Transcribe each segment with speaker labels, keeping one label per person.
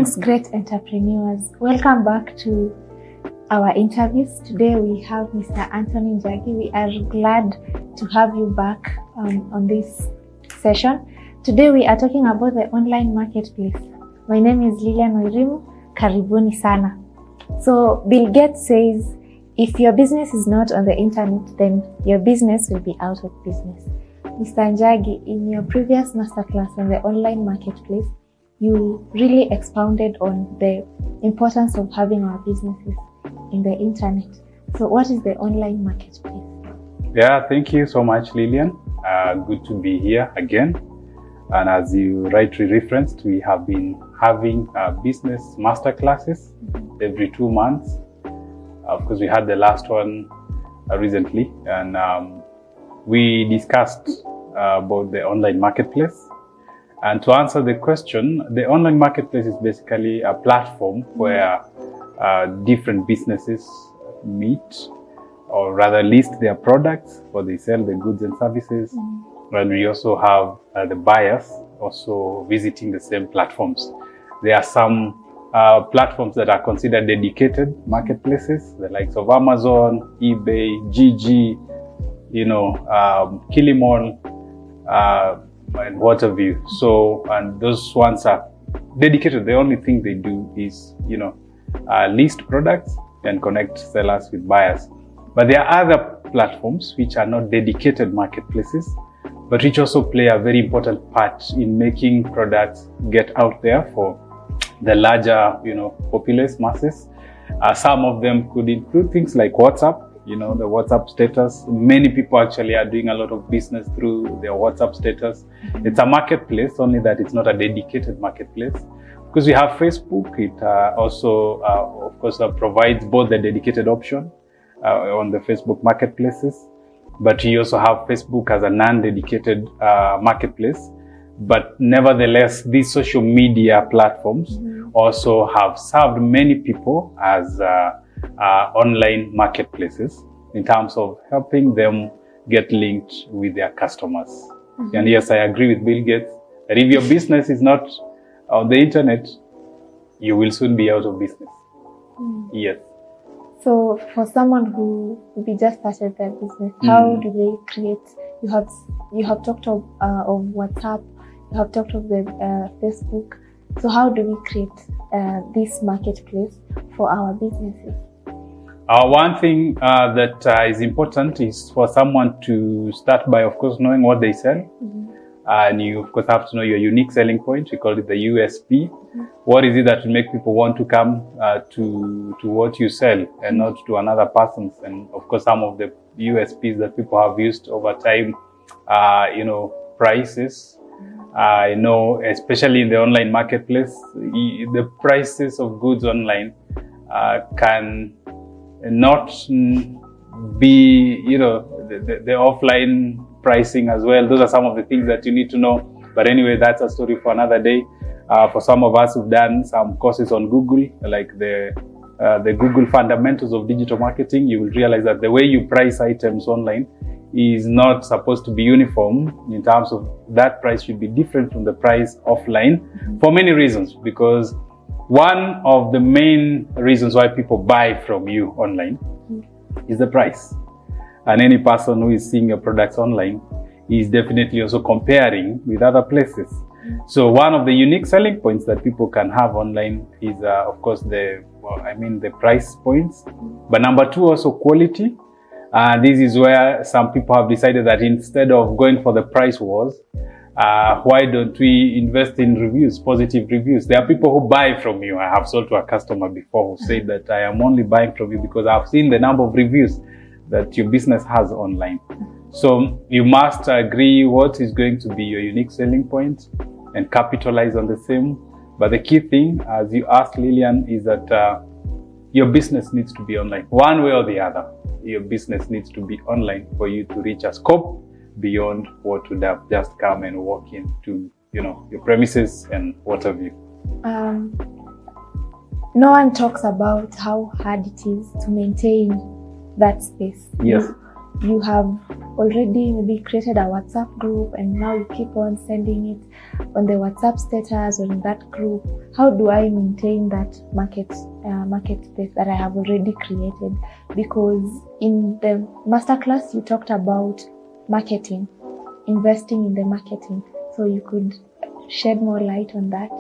Speaker 1: Greetings, great entrepreneurs. Welcome back to our interviews. Today we have Mr. Anthony Njagi. We are glad to have you back on this session. Today we are talking about the online marketplace. My name is Lilian Wairimu. Karibuni sana. So Bill Gates says, if your business is not on the internet, then your business will be out of business. Mr. Njagi, in your previous masterclass on the online marketplace, you really expounded on the importance of having our businesses in the internet. So what is the online marketplace?
Speaker 2: Yeah, thank you so much, Lilian. Good to be here again. And as you rightly referenced, we have been having business masterclasses every 2 months. Of course, we had the last one recently, and we discussed about the online marketplace. And to answer the question, the online marketplace is basically a platform where different businesses meet, or rather list their products, or they sell the goods and services. And we also have the buyers also visiting the same platforms. There are some platforms that are considered dedicated marketplaces, the likes of Amazon, eBay, Gigi, Kilimall, and what have you. So, and those ones are dedicated. The only thing they do is, list products and connect sellers with buyers. But there are other platforms which are not dedicated marketplaces, but which also play a very important part in making products get out there for the larger, populace masses. Some of them could include things like WhatsApp, the WhatsApp status. Many people actually are doing a lot of business through their WhatsApp status. It's a marketplace, only that it's not a dedicated marketplace. Because we have Facebook, it also, of course, provides both the dedicated option on the Facebook marketplaces, but we also have Facebook as a non-dedicated marketplace. But nevertheless, these social media platforms also have served many people as online marketplaces in terms of helping them get linked with their customers. And yes, I agree with Bill Gates that if your business is not on the internet, you will soon be out of business. Yes.
Speaker 1: So for someone who maybe just started their business, how do they create? You have talked of WhatsApp, you have talked of the Facebook. So how do we create this marketplace for our businesses?
Speaker 2: One thing that is important is for someone to start by, of course, knowing what they sell. And you, of course, have to know your unique selling point. We call it the USP. What is it that will make people want to come to what you sell and not to another person's? And, of course, some of the USPs that people have used over time are, prices. I know, especially in the online marketplace, the prices of goods online can not be, the offline pricing as well. Those are some of the things that you need to know. But anyway, that's a story for another day. For some of us who've done some courses on Google, like the Google Fundamentals of Digital Marketing, you will realize that the way you price items online is not supposed to be uniform. In terms of that price should be different from the price offline for many reasons. Because one of the main reasons why people buy from you online is the price. And any person who is seeing your products online is definitely also comparing with other places. So one of the unique selling points that people can have online is, of course, the price points. But number two, also quality. This is where some people have decided that instead of going for the price wars, why don't we invest in reviews, positive reviews? There are people who buy from you. I have sold to a customer before who said that I am only buying from you because I've seen the number of reviews that your business has online. So you must agree what is going to be your unique selling point and capitalize on the same. But the key thing, as you asked Lilian, is that your business needs to be online. One way or the other, your business needs to be online for you to reach a scope beyond what would have just come and walk into, your premises and what have you.
Speaker 1: No one talks about how hard it is to maintain that space.
Speaker 2: Yes.
Speaker 1: you have already maybe created a WhatsApp group and now you keep on sending it on the WhatsApp status or in that group. How do I maintain that market space that I have already created? Because in the masterclass, you talked about marketing, investing in the marketing. So you could shed more light on that.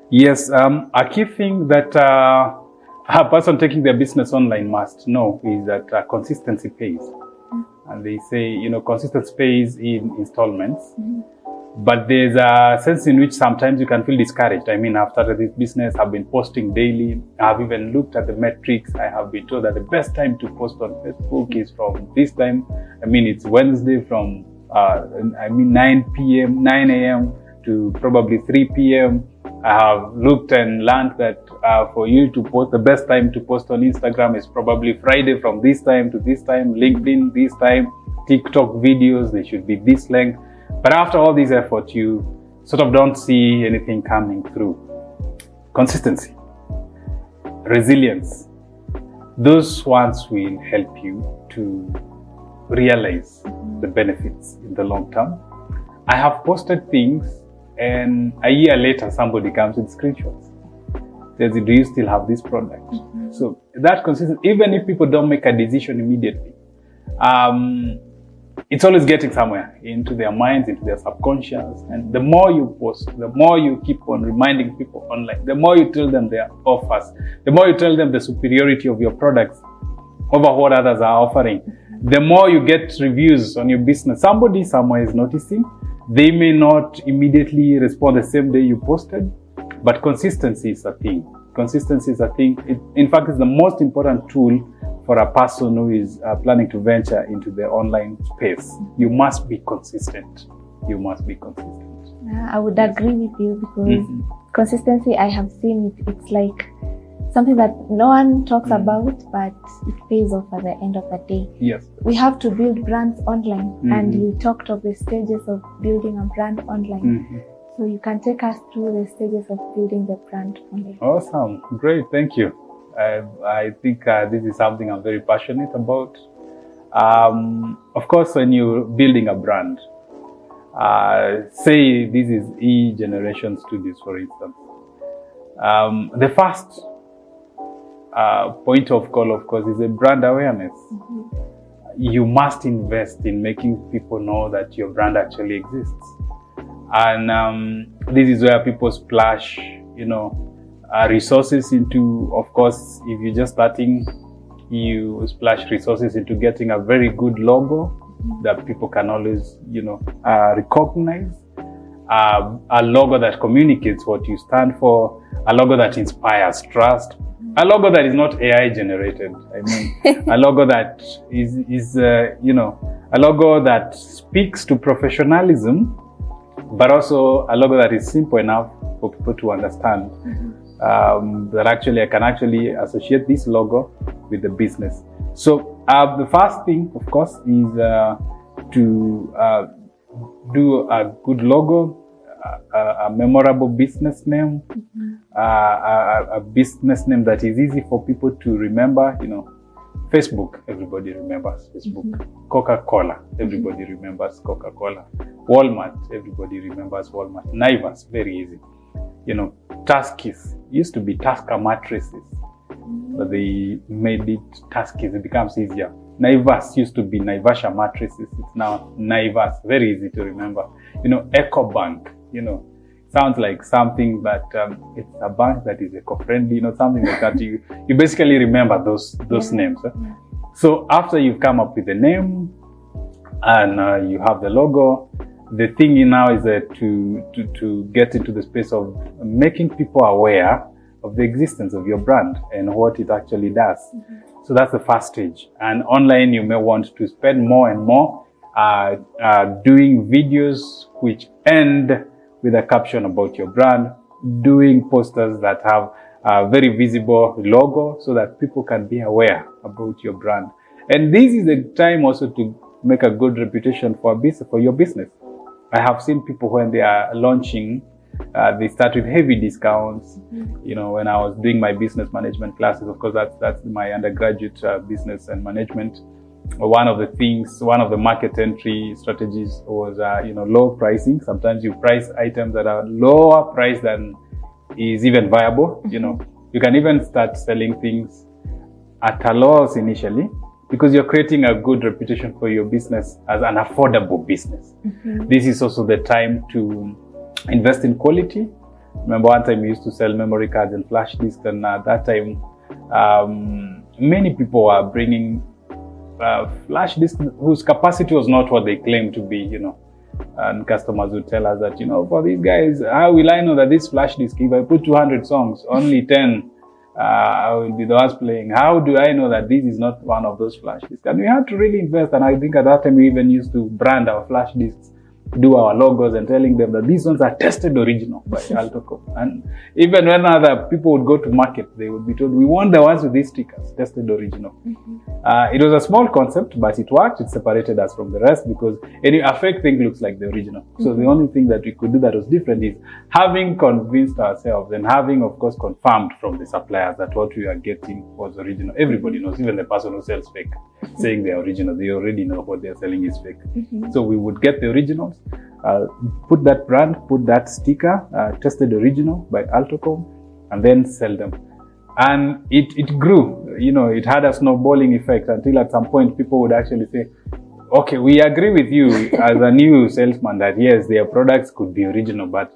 Speaker 2: Yes, a key thing that a person taking their business online must know is that consistency pays. And they say, consistency pays in installments. But there's a sense in which sometimes you can feel discouraged. I mean, I've started this business, I've been posting daily. I've even looked at the metrics. I have been told that the best time to post on Facebook is from this time. I mean, it's Wednesday from 9 a.m. to probably 3 p.m. I have looked and learned that for you to post, the best time to post on Instagram is probably Friday from this time to this time, LinkedIn this time, TikTok videos, they should be this length. But after all this effort, you sort of don't see anything coming through. Consistency, resilience, those ones will help you to realize the benefits in the long term. I have posted things and a year later, somebody comes with screenshots. Says, do you still have this product? So that consistency, even if people don't make a decision immediately, it's always getting somewhere into their minds, into their subconscious. And the more you post, the more you keep on reminding people online, the more you tell them their offers, the more you tell them the superiority of your products over what others are offering, the more you get reviews on your business. Somebody somewhere is noticing. They may not immediately respond the same day you posted, but consistency is a thing. Consistency is a thing. In fact, it's the most important tool for a person who is planning to venture into the online space. You must be consistent. You must be consistent.
Speaker 1: I would agree with you because consistency, I have seen it's like something that no one talks about, but it pays off at the end of the day.
Speaker 2: Yes.
Speaker 1: We have to build brands online, and you talked of the stages of building a brand online. So you can take us through the stages of building the brand online.
Speaker 2: Awesome. Great. Thank you. I think this is something I'm very passionate about. Of course, when you're building a brand, say this is E-Generation Studios, for instance. The first point of call, of course, is a brand awareness. You must invest in making people know that your brand actually exists. And this is where people splash, resources into, of course, if you're just starting, you splash resources into getting a very good logo that people can always, recognize. A logo that communicates what you stand for, a logo that inspires trust, a logo that is not AI generated. I mean, a logo that is a logo that speaks to professionalism, but also a logo that is simple enough for people to understand. That actually, I can actually associate this logo with the business. So the first thing, of course, is to do a good logo, a memorable business name, a business name that is easy for people to remember. Facebook, everybody remembers Facebook. Coca-Cola, everybody remembers Coca-Cola. Walmart, everybody remembers Walmart. Naivas, very easy. Tuskys, used to be Tusker mattresses, but they made it Tuskys, it becomes easier. Naivas used to be Naivasha mattresses, it's now Naivas, very easy to remember. EcoBank, sounds like something that it's a bank that is eco-friendly, something like that. You basically remember those names. So after you've come up with the name and you have the logo, the thing now is to get into the space of making people aware of the existence of your brand and what it actually does. So that's the first stage. And online, you may want to spend more and more doing videos which end with a caption about your brand, doing posters that have a very visible logo so that people can be aware about your brand. And this is the time also to make a good reputation for your business. I have seen people when they are launching, they start with heavy discounts. When I was doing my business management classes, of course, that's my undergraduate business and management. one of the market entry strategies was, low pricing. Sometimes you price items that are lower price than is even viable. You can even start selling things at a loss initially, because you're creating a good reputation for your business as an affordable business. This is also the time to invest in quality. Remember, one time we used to sell memory cards and flash disks, and at that time, many people are bringing flash disks whose capacity was not what they claimed to be, and customers would tell us that, for these guys, how will I know that this flash disk, if I put 200 songs, only 10 I will be the ones playing? How do I know that this is not one of those flash disks? And we had to really invest, and I think at that time we even used to brand our flash disks, do our logos, and telling them that these ones are tested original by Altocom. And even when other people would go to market, they would be told, we want the ones with these stickers, tested original. It was a small concept, but it worked. It separated us from the rest, because a fake thing looks like the original. So the only thing that we could do that was different is having convinced ourselves and having, of course, confirmed from the suppliers that what we are getting was original. Everybody knows, even the person who sells fake, saying they're original, they already know what they're selling is fake. So we would get the originals, put that brand, put that sticker, tested original by Altocom, and then sell them. And it grew, it had a snowballing effect until at some point people would actually say, okay, we agree with you as a new salesman that yes, their products could be original, but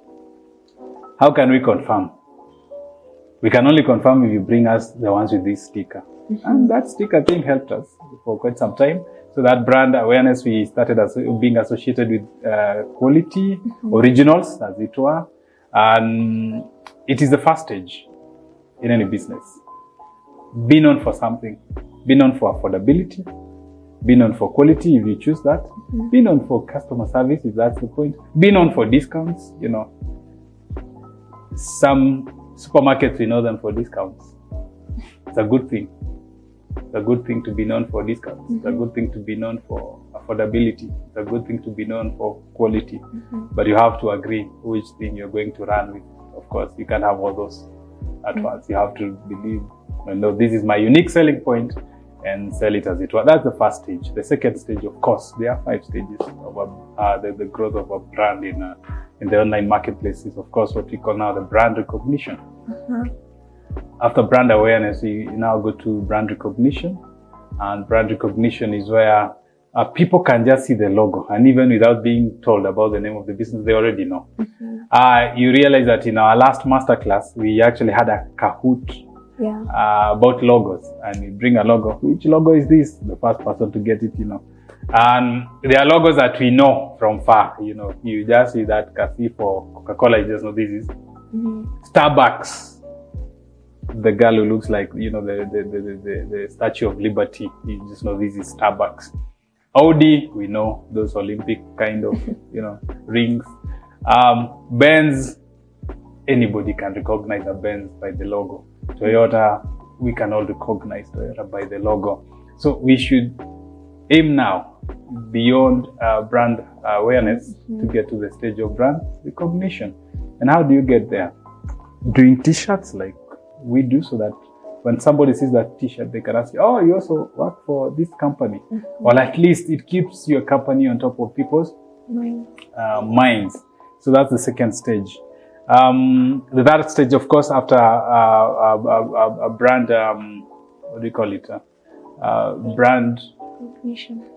Speaker 2: how can we confirm? We can only confirm if you bring us the ones with this sticker. And that sticker thing helped us for quite some time. So that brand awareness, we started as being associated with quality, originals, as it were. And it is the first stage in any business. Be known for something. Be known for affordability. Be known for quality if you choose that. Be known for customer service if that's the point. Be known for discounts. Some supermarkets, we know them for discounts. It's a good thing. It's a good thing to be known for discounts. It's a good thing to be known for affordability. It's a good thing to be known for quality. But you have to agree which thing you're going to run with. Of course, you can't have all those at once. You have to believe, no, this is my unique selling point, and sell it as it were. That's the first stage. The second stage, of course, there are 5 stages of the growth of a brand in the online marketplace is, of course, what we call now the brand recognition. After brand awareness, we now go to brand recognition. And brand recognition is where people can just see the logo, and even without being told about the name of the business, they already know. You realize that in our last masterclass, we actually had a Kahoot about logos, and we bring a logo. Which logo is this? The first person to get it, And there are logos that we know from far, You just see that Kasi for Coca-Cola, you just know this is Starbucks. The girl who looks like, the Statue of Liberty, you just know this is Starbucks. Audi, we know those Olympic kind of, rings. Benz, anybody can recognize a Benz by the logo. Toyota, we can all recognize Toyota by the logo. So we should aim now beyond brand awareness to get to the stage of brand recognition. And how do you get there? Doing t-shirts like we do, so that when somebody sees that t-shirt, they can ask you, oh, you also work for this company. Or at least it keeps your company on top of people's minds. So that's the second stage. The third stage, of course, after a brand, what do you call it? Brand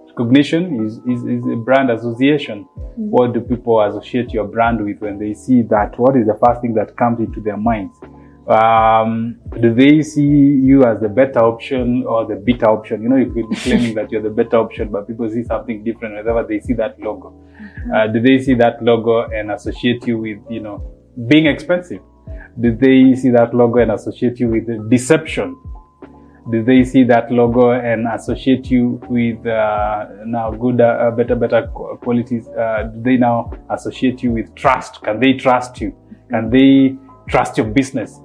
Speaker 2: recognition is a brand association. What do people associate your brand with when they see that? What is the first thing that comes into their minds? Do they see you as the better option or the better option? You could be claiming that you're the better option, but people see something different whenever they see that logo. Do they see that logo and associate you with, being expensive? Do they see that logo and associate you with deception? Do they see that logo and associate you with now good, better qualities? Do they now associate you with trust? Can they trust you? Can they trust your business?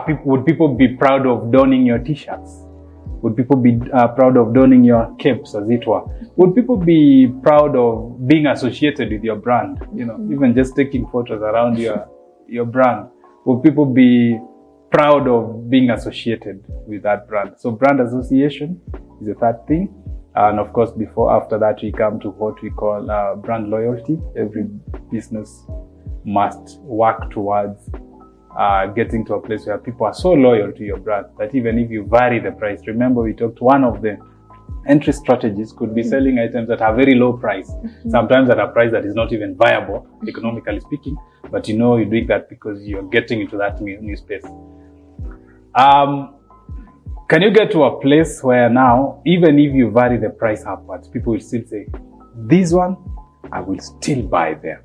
Speaker 2: Would people be proud of donning your t-shirts? Would people be proud of donning your capes, as it were? Would people be proud of being associated with your brand? Even just taking photos around your brand. Would people be proud of being associated with that brand? So brand association is the third thing. And of course, after that, we come to what we call brand loyalty. Every business must work towards getting to a place where people are so loyal to your brand that even if you vary the price, remember we talked, one of the entry strategies could be selling items that are very low price, sometimes at a price that is not even viable, economically speaking, but you're doing that because you're getting into that new space. Can you get to a place where now, even if you vary the price upwards, people will still say, this one, I will still buy there.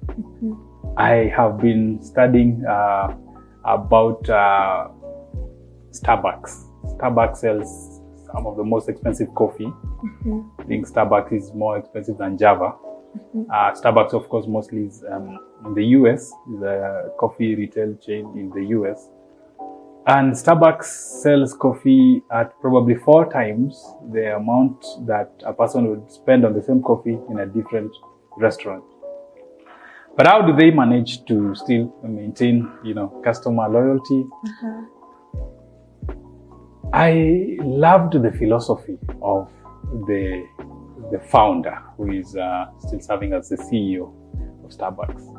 Speaker 2: I have been studying about Starbucks. Starbucks sells some of the most expensive coffee. I think Starbucks is more expensive than Java. Starbucks, of course, mostly is in the US, the coffee retail chain in the US. And Starbucks sells coffee at probably 4 times the amount that a person would spend on the same coffee in a different restaurant. But how do they manage to still maintain, customer loyalty? I loved the philosophy of the founder, who is still serving as the CEO of Starbucks.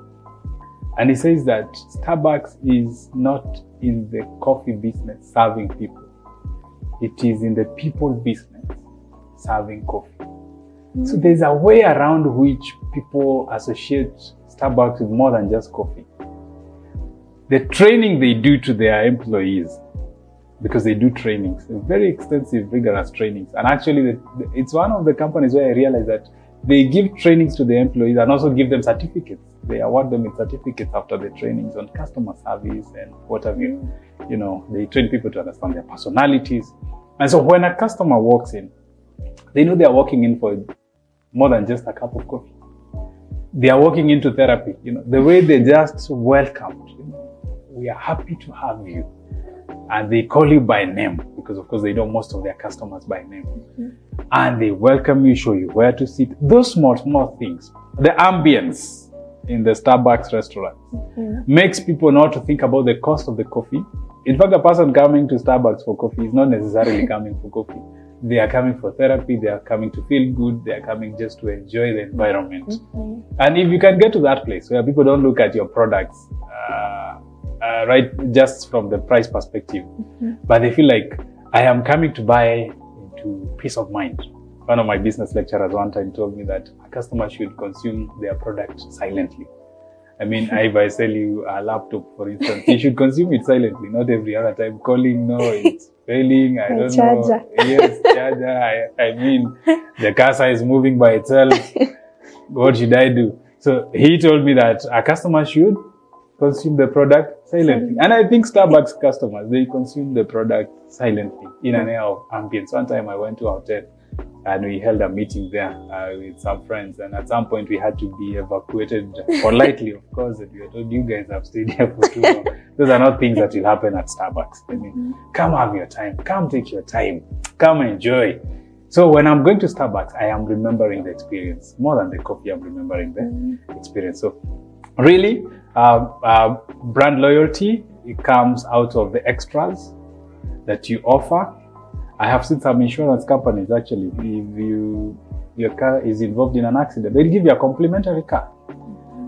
Speaker 2: And he says that Starbucks is not in the coffee business serving people. It is in the people business serving coffee. So there's a way around which people associate Starbucks with more than just coffee. The training they do to their employees, because they do trainings, very extensive, rigorous trainings. And actually, it's one of the companies where I realized that they give trainings to the employees and also give them certificates. They award them with certificates after the trainings on customer service and what have you. They train people to understand their personalities. And so when a customer walks in, they know they are walking in for more than just a cup of coffee. They are walking into therapy. The way they just welcomed, we are happy to have you. And they call you by name because, of course, they know most of their customers by name. And they welcome you, show you where to sit. Those small things. The ambience in the Starbucks restaurant makes people not to think about the cost of the coffee. In fact, a person coming to Starbucks for coffee is not necessarily coming for coffee. They are coming for therapy. They are coming to feel good. They are coming just to enjoy the environment. And if you can get to that place where people don't look at your products, right, just from the price perspective, but they feel like I am coming to buy into peace of mind. One of my business lecturers one time told me that a customer should consume their product silently. I mean, if I sell you a laptop, for instance, you should consume it silently, not every other time calling, no, it's failing, I don't know. Yes, charger, I mean, the cursor is moving by itself. What should I do? So he told me that a customer should consume the product silently. And I think Starbucks customers, they consume the product silently in an air of ambience. One time I went to a hotel and we held a meeting there with some friends, and at some point we had to be evacuated politely, of course, and we were told, you guys have stayed here for too long. Those are not things that will happen at Starbucks. I mean, come have your time, come take your time, come enjoy. So when I'm going to Starbucks, I am remembering the experience. More than the coffee, I'm remembering the experience. So really, brand loyalty, it comes out of the extras that you offer. I have seen some insurance companies, actually, if your car is involved in an accident, they'll give you a complimentary car.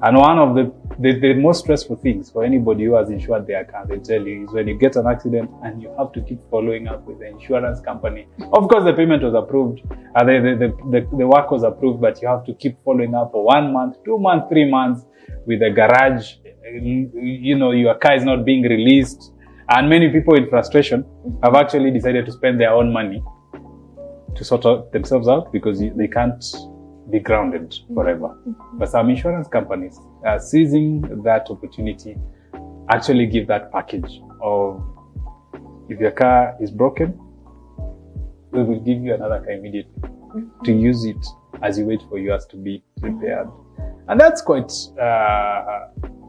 Speaker 2: And one of the most stressful things for anybody who has insured their car, they tell you, is when you get an accident and you have to keep following up with the insurance company. Of course, the payment was approved, the work was approved, but you have to keep following up for 1 month, 2 months, 3 months with the garage. Your car is not being released. And many people in frustration have actually decided to spend their own money to sort themselves out because they can't be grounded forever. But some insurance companies are seizing that opportunity, actually give that package of, if your car is broken, we will give you another car immediately to use it as you wait for yours to be repaired. And that's quite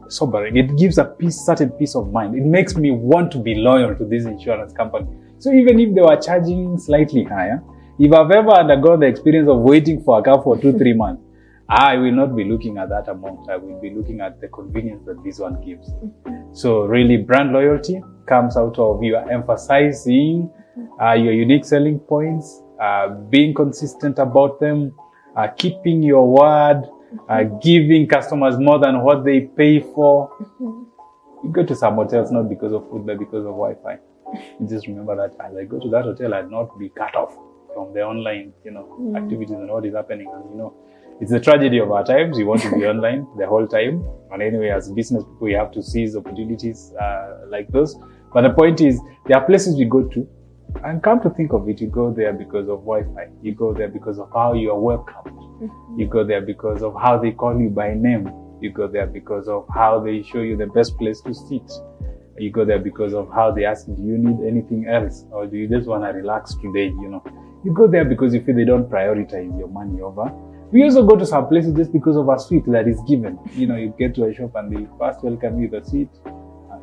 Speaker 2: sobering. It gives a certain peace of mind. It makes me want to be loyal to this insurance company. So even if they were charging slightly higher, if I've ever undergone the experience of waiting for a car for 2-3 months, I will not be looking at that amount. I will be looking at the convenience that this one gives. So really, brand loyalty comes out of you emphasizing your unique selling points, being consistent about them, keeping your word, giving customers more than what they pay for. You go to some hotels not because of food, but because of Wi-Fi. You just remember that as I go to that hotel, I'd not be cut off from the online, activities and what is happening. And, it's the tragedy of our times. You want to be online the whole time. And anyway, as business people, we have to seize opportunities like those. But the point is, there are places we go to, and come to think of it, you go there because of Wi-Fi. You go there because of how you are welcomed. You go there because of how they call you by name. You go there because of how they show you the best place to sit. You go there because of how they ask, do you need anything else? Or do you just want to relax today, You go there because you feel they don't prioritize your money over. We also go to some places just because of a sweet that is given. You get to a shop and they first welcome you with a sweet,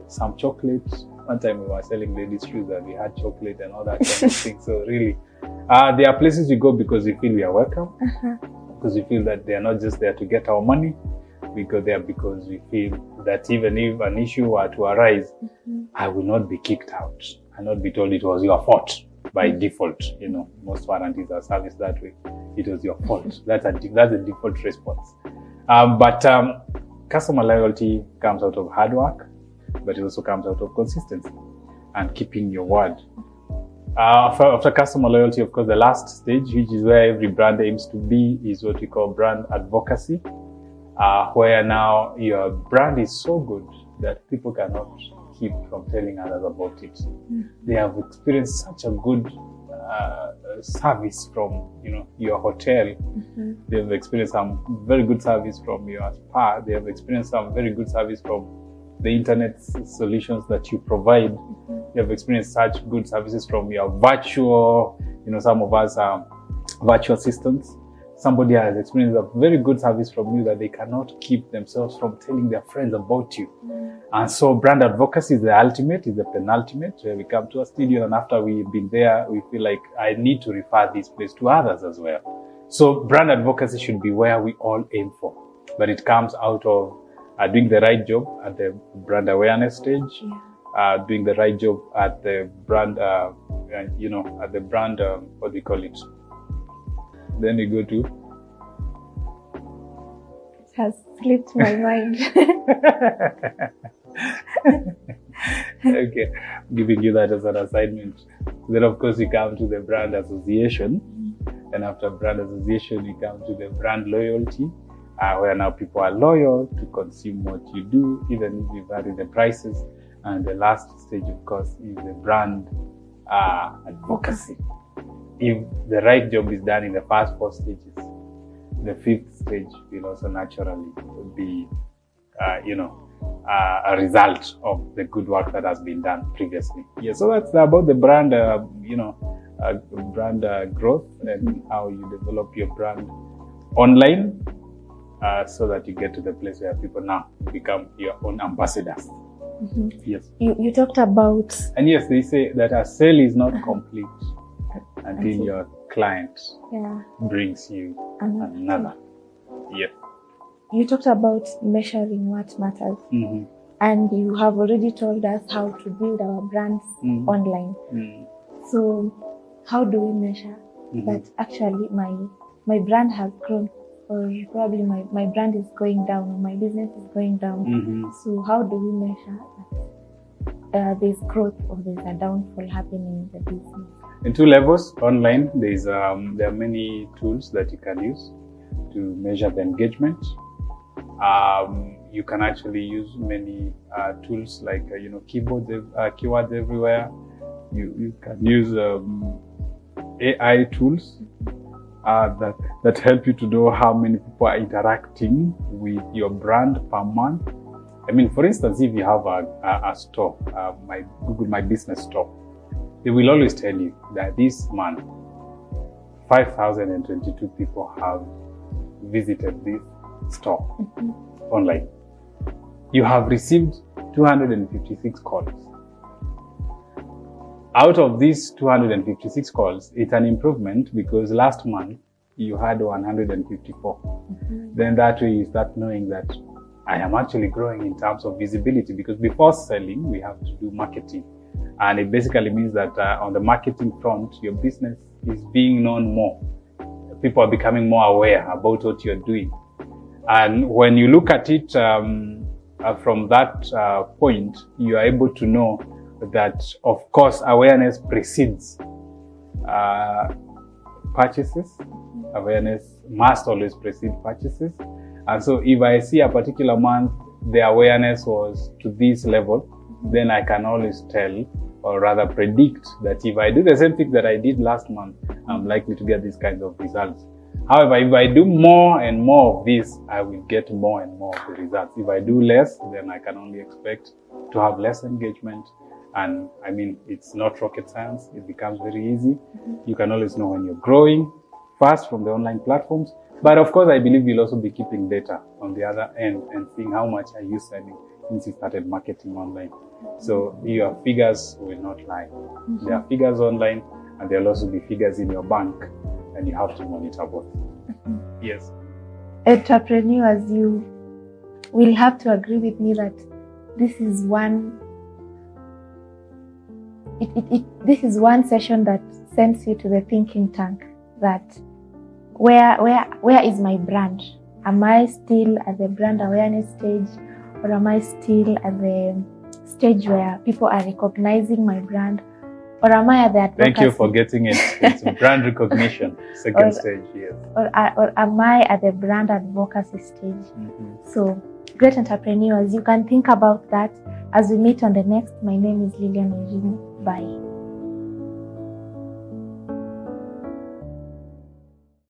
Speaker 2: some chocolate. One time we were selling ladies' shoes and we had chocolate and all that kind of thing. So really, there are places we go because we feel we are welcome. Because we feel that they are not just there to get our money. We go there because we feel that even if an issue were to arise, I will not be kicked out. I'll not be told it was your fault by default. Most warranties are serviced that way. It was your fault. That's a default response. But customer loyalty comes out of hard work, but it also comes out of consistency and keeping your word. After customer loyalty, of course, the last stage, which is where every brand aims to be, is what we call brand advocacy. Where now your brand is so good that people cannot keep from telling others about it. They have experienced such a good service from your hotel. They have experienced some very good service from your spa. They have experienced some very good service from the internet solutions that you provide. They have experienced such good services from your virtual, some of us are virtual assistants. Somebody has experienced a very good service from you that they cannot keep themselves from telling their friends about you. And so brand advocacy is the ultimate, is the penultimate, where we come to a studio and after we've been there, we feel like I need to refer this place to others as well. So brand advocacy should be where we all aim for. But it comes out of doing the right job at the brand awareness stage, doing the right job at the brand, at the brand, what do you call it? Then we go to...
Speaker 1: It has slipped my mind.
Speaker 2: Okay, giving you that as an assignment. Then of course you come to the brand association. And after brand association, you come to the brand loyalty, where now people are loyal to consume what you do, even if you vary the prices. And the last stage, of course, is the brand advocacy. If the right job is done in the first 4 stages, the 5th stage will also naturally be, a result of the good work that has been done previously. Yeah, so that's about the brand, brand growth and how you develop your brand online, so that you get to the place where people now become your own ambassadors. Yes.
Speaker 1: You talked about...
Speaker 2: And yes, they say that a sale is not complete until your client brings you another. Yes.
Speaker 1: You talked about measuring what matters. And you have already told us how to build our brands online. So how do we measure that actually my brand has grown, or probably my brand is going down, or my business is going down? So how do we measure that there's growth or there's a downfall happening in the business?
Speaker 2: In 2 levels, online, there are many tools that you can use to measure the engagement. You can actually use many tools like keywords everywhere. You can use AI tools that help you to know how many people are interacting with your brand per month. I mean, for instance, if you have a store, my Google My Business store, they will always tell you that this month, 5,022 people have visited this store online. You have received 256 calls. Out of these 256 calls, it's an improvement because last month you had 154. Then that way you start knowing that I am actually growing in terms of visibility, because before selling, we have to do marketing. And it basically means that on the marketing front, your business is being known more. People are becoming more aware about what you're doing. And when you look at it from that point, you are able to know that, of course, awareness precedes purchases. Awareness must always precede purchases. And so if I see a particular month, the awareness was to this level, then I can always tell, or rather predict, that if I do the same thing that I did last month, I'm likely to get these kinds of results. However, if I do more and more of this, I will get more and more of the results. If I do less, then I can only expect to have less engagement. And I mean, it's not rocket science. It becomes very easy. You can always know when you're growing fast from the online platforms. But of course, I believe you'll also be keeping data on the other end and seeing how much are you selling since you started marketing online. So your figures will not lie. There are figures online, and there'll also be figures in your bank, and you have to monitor both. Yes.
Speaker 1: Entrepreneurs, you will have to agree with me that this is one session that sends you to the thinking tank, that where is my brand? Am I still at the brand awareness stage, or am I still at the stage where people are recognizing my brand, or am I at the advocacy?
Speaker 2: Thank you for getting it. It's brand recognition, second stage, yes.
Speaker 1: Or am I at the brand advocacy stage? So, great entrepreneurs, you can think about that as we meet on the next. My name is Lilian Ojini. Bye.